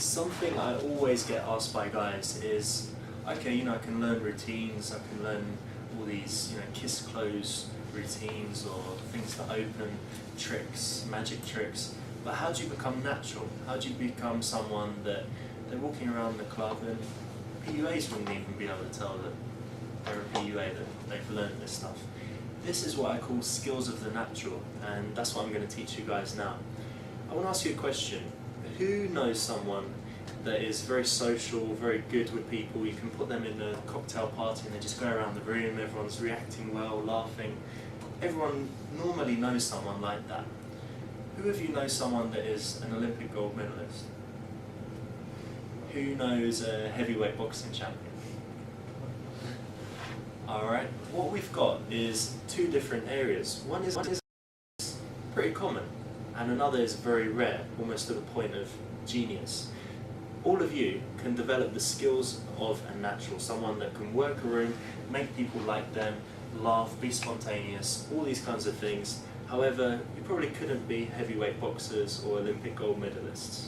Something I always get asked by guys is, okay, I can learn routines, I can learn all these, kiss close routines or things to open, tricks, magic tricks, but how do you become natural? How do you become someone that they're walking around the club and PUAs wouldn't even be able to tell that they're a PUA, that they've learned this stuff. This is what I call skills of the natural, and that's what I'm going to teach you guys now. I want to ask you a question. Who knows someone that is very social, very good with people? You can put them in a cocktail party and they just go around the room, everyone's reacting well, laughing. Everyone normally knows someone like that. Who of you knows someone that is an Olympic gold medalist? Who knows a heavyweight boxing champion? Alright, what we've got is two different areas. One is pretty common, and another is very rare, almost to the point of genius. All of you can develop the skills of a natural, someone that can work a room, make people like them, laugh, be spontaneous, all these kinds of things. However, you probably couldn't be heavyweight boxers or Olympic gold medalists.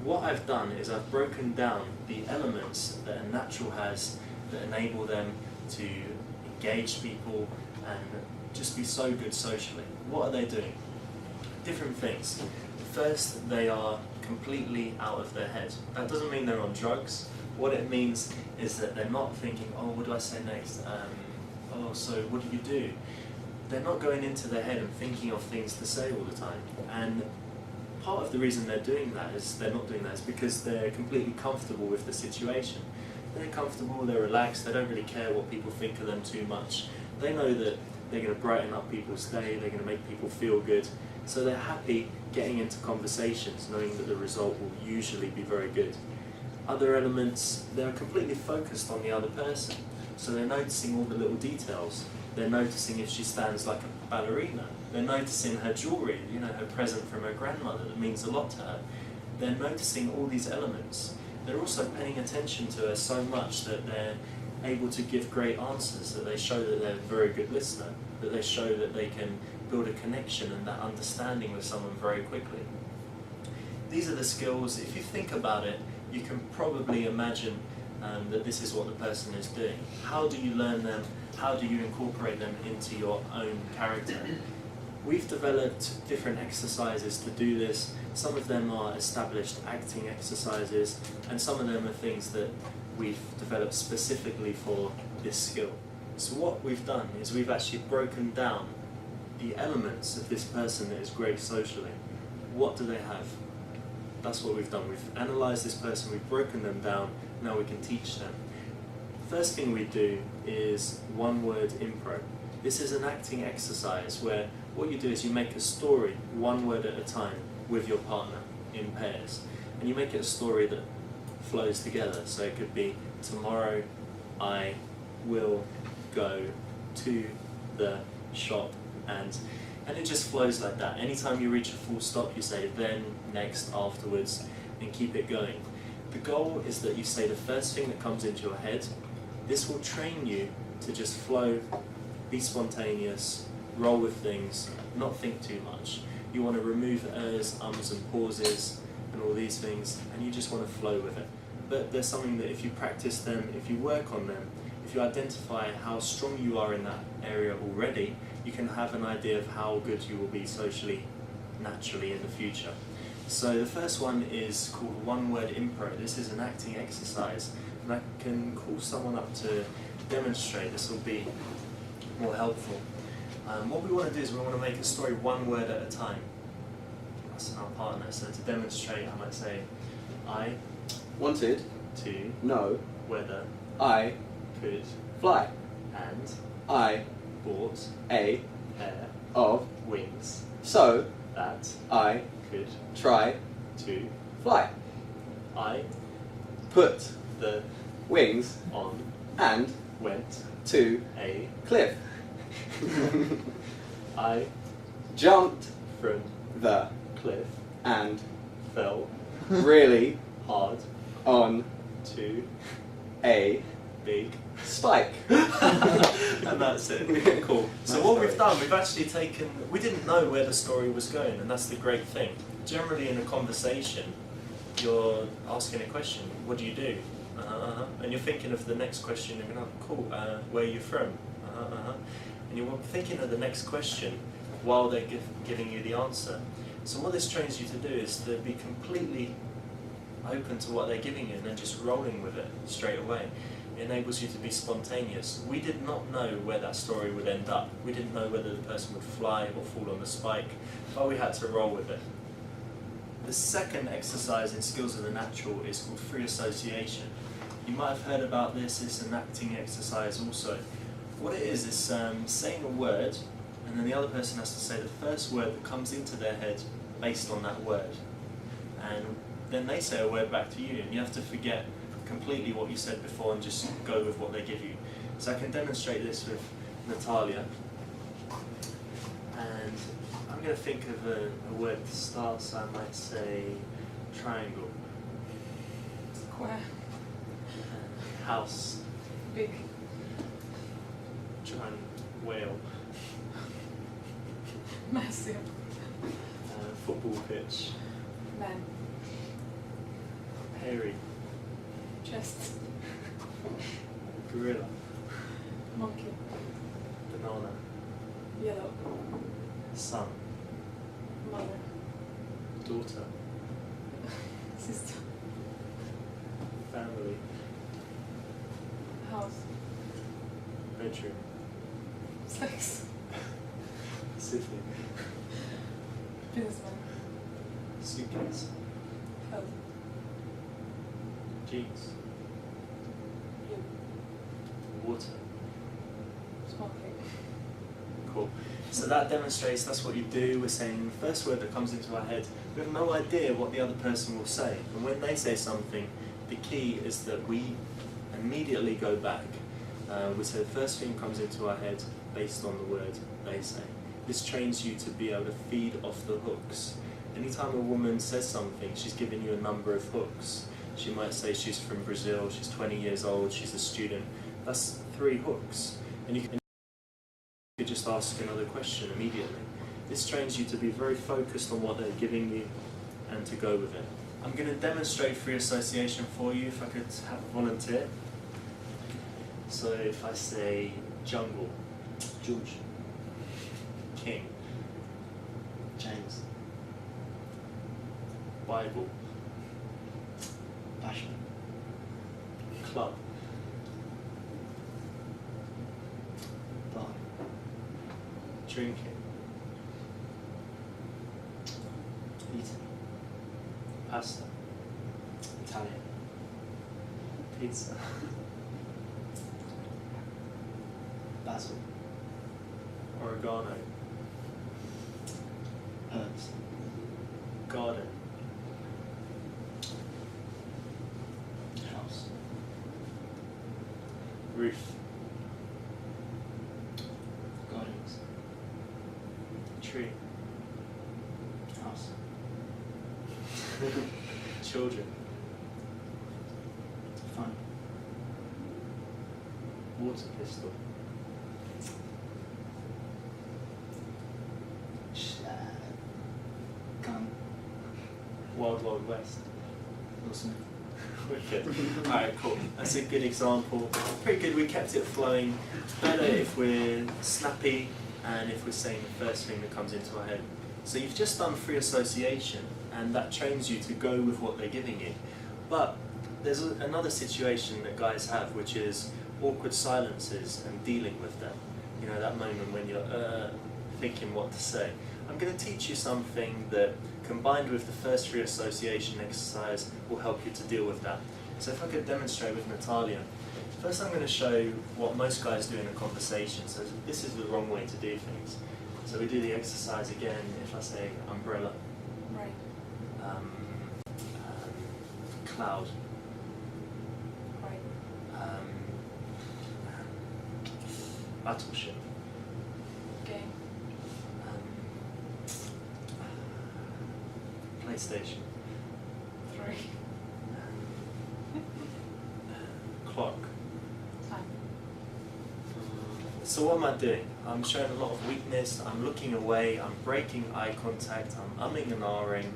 What I've done is I've broken down the elements that a natural has that enable them to engage people and just be so good socially. What are they doing? Different things. First, they are completely out of their head. That doesn't mean they're on drugs. What it means is that they're not thinking, oh, what do I say next? Oh, so what do you do? They're not going into their head and thinking of things to say all the time. And part of the reason they're not doing that is because they're completely comfortable with the situation. They're comfortable, they're relaxed, they don't really care what people think of them too much. They know that they're going to brighten up people's day, they're going to make people feel good. So they're happy getting into conversations, knowing that the result will usually be very good. Other elements, they're completely focused on the other person. So they're noticing all the little details. They're noticing if she stands like a ballerina. They're noticing her jewellery, her present from her grandmother that means a lot to her. They're noticing all these elements. They're also paying attention to her so much that they're able to give great answers, that they show that they're a very good listener, that they show that they can build a connection and that understanding with someone very quickly. These are the skills, if you think about it, you can probably imagine that this is what the person is doing. How do you learn them? How do you incorporate them into your own character? We've developed different exercises to do this. Some of them are established acting exercises, and some of them are things that we've developed specifically for this skill. So what we've done is we've actually broken down the elements of this person that is great socially. What do they have? That's what we've done. We've analysed this person, we've broken them down, now we can teach them. First thing we do is one-word improv. This is an acting exercise where what you do is you make a story one word at a time with your partner in pairs. And you make it a story that flows together. So it could be, tomorrow I will go to the shop, and it just flows like that. Anytime you reach a full stop, you say then, next, afterwards, and keep it going. The goal is that you say the first thing that comes into your head. This will train you to just flow, be spontaneous, roll with things, not think too much. You want to remove ers, ums and pauses and all these things, and you just want to flow with it. But there's something that if you practice them, if you work on them, if you identify how strong you are in that area already, you can have an idea of how good you will be socially, naturally in the future. So the first one is called one-word improv. This is an acting exercise, and I can call someone up to demonstrate. This will be more helpful. What we want to do is we want to make a story one word at a time. That's our partner. So to demonstrate, I might say, I wanted to know whether I could fly, and I bought a pair of wings so that I could try to fly. I Put the wings on and went to a cliff. I Jumped from the cliff and fell really hard on to a big spike. and that's it. Cool. So Nice what story. we've done, we've actually taken, we didn't know where the story was going, and that's the great thing. Generally in a conversation, you're asking a question. What do you do? And you're thinking of the next question. You're going, oh, cool. Where are you from? And you're thinking of the next question while they're giving you the answer. So what this trains you to do is to be completely open to what they're giving you and then just rolling with it straight away. It enables you to be spontaneous. We did not know where that story would end up. We didn't know whether the person would fly or fall on the spike, but we had to roll with it. The second exercise in Skills of the Natural is called free association. You might have heard about this. It's an acting exercise also. What it is saying a word, and then the other person has to say the first word that comes into their head based on that word. And then they say a word back to you, and you have to forget completely what you said before and just go with what they give you. So I can demonstrate this with Natalia. And I'm going to think of a word to start, so I might say triangle. Square. House. Big. Giant whale. Massive. Football pitch. Man. Hairy. Chest. Gorilla. Monkey. Banana. Yellow. Son. Mother. Daughter. Sister. Family. House. Bedroom. Sex. City. Businessman. Suitcase. Health. Jeans. You. Water. Smoking. Cool. So that demonstrates that's what you do. We're saying the first word that comes into our head. We have no idea what the other person will say. And when they say something, the key is that we immediately go back. We say the first thing comes into our head based on the word they say. This trains you to be able to feed off the hooks. Anytime a woman says something, she's giving you a number of hooks. She might say she's from Brazil, she's 20 years old, she's a student. That's 3 hooks. And you could just ask another question immediately. This trains you to be very focused on what they're giving you and to go with it. I'm going to demonstrate free association for you if I could have a volunteer. So if I say jungle, George. king, James. Bible, Passion. club, Bar. drinking, Eating. pasta, Italian. pizza, Basil. oregano, Herbs. garden, House. roof, Gardens. tree, House. children, Fun. water pistol, Gun. Wild Wild West. Wilson. Wicked. Alright, cool. That's a good example. Pretty good, we kept it flowing. Better if we're snappy and if we're saying the first thing that comes into our head. So you've just done free association and that trains you to go with what they're giving you. But there's another situation that guys have, which is awkward silences and dealing with them. You know, that moment when you're thinking what to say. I'm going to teach you something that, combined with the first free association exercise, will help you to deal with that. So if I could demonstrate with Natalia. First I'm going to show you what most guys do in a conversation. So this is the wrong way to do things. So we do the exercise again. If I say umbrella, Right. cloud, Right. battleship, Game. PlayStation, 3. clock. Time. So what am I doing? I'm showing a lot of weakness, I'm looking away, I'm breaking eye contact, I'm umming and ahhing,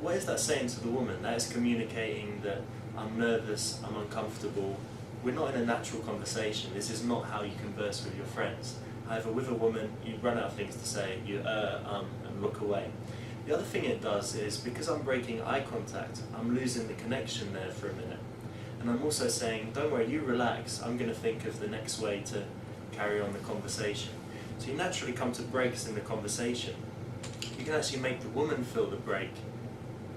what is that saying to the woman? That is communicating that I'm nervous, I'm uncomfortable. We're not in a natural conversation. This is not how you converse with your friends. However, with a woman, you run out of things to say, you and look away. The other thing it does is, because I'm breaking eye contact, I'm losing the connection there for a minute. And I'm also saying, don't worry, you relax, I'm going to think of the next way to carry on the conversation. So you naturally come to breaks in the conversation. You can actually make the woman feel the break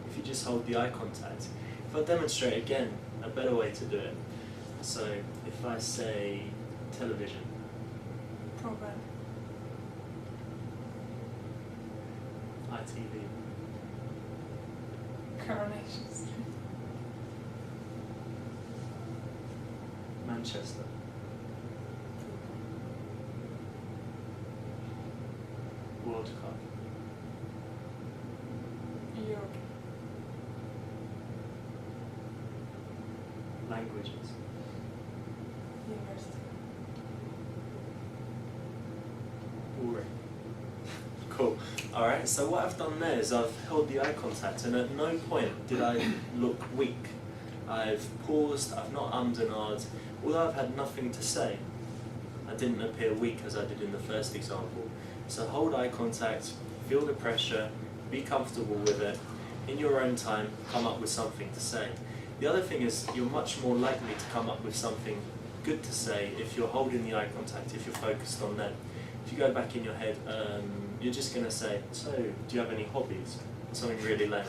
if you just hold the eye contact. If I demonstrate again, a better way to do it. So if I say television, Program. ITV, Coronation Street. Manchester, World Cup, Europe. languages, University. boring. Cool. Alright, so what I've done there is I've held the eye contact, and at no point did I look weak. I've paused, I've not ummed and ahed. Although I've had nothing to say, I didn't appear weak as I did in the first example. So hold eye contact, feel the pressure, be comfortable with it. In your own time, come up with something to say. The other thing is, you're much more likely to come up with something good to say if you're holding the eye contact, if you're focused on them. If you go back in your head, you're just going to say, so, do you have any hobbies? Something really lame.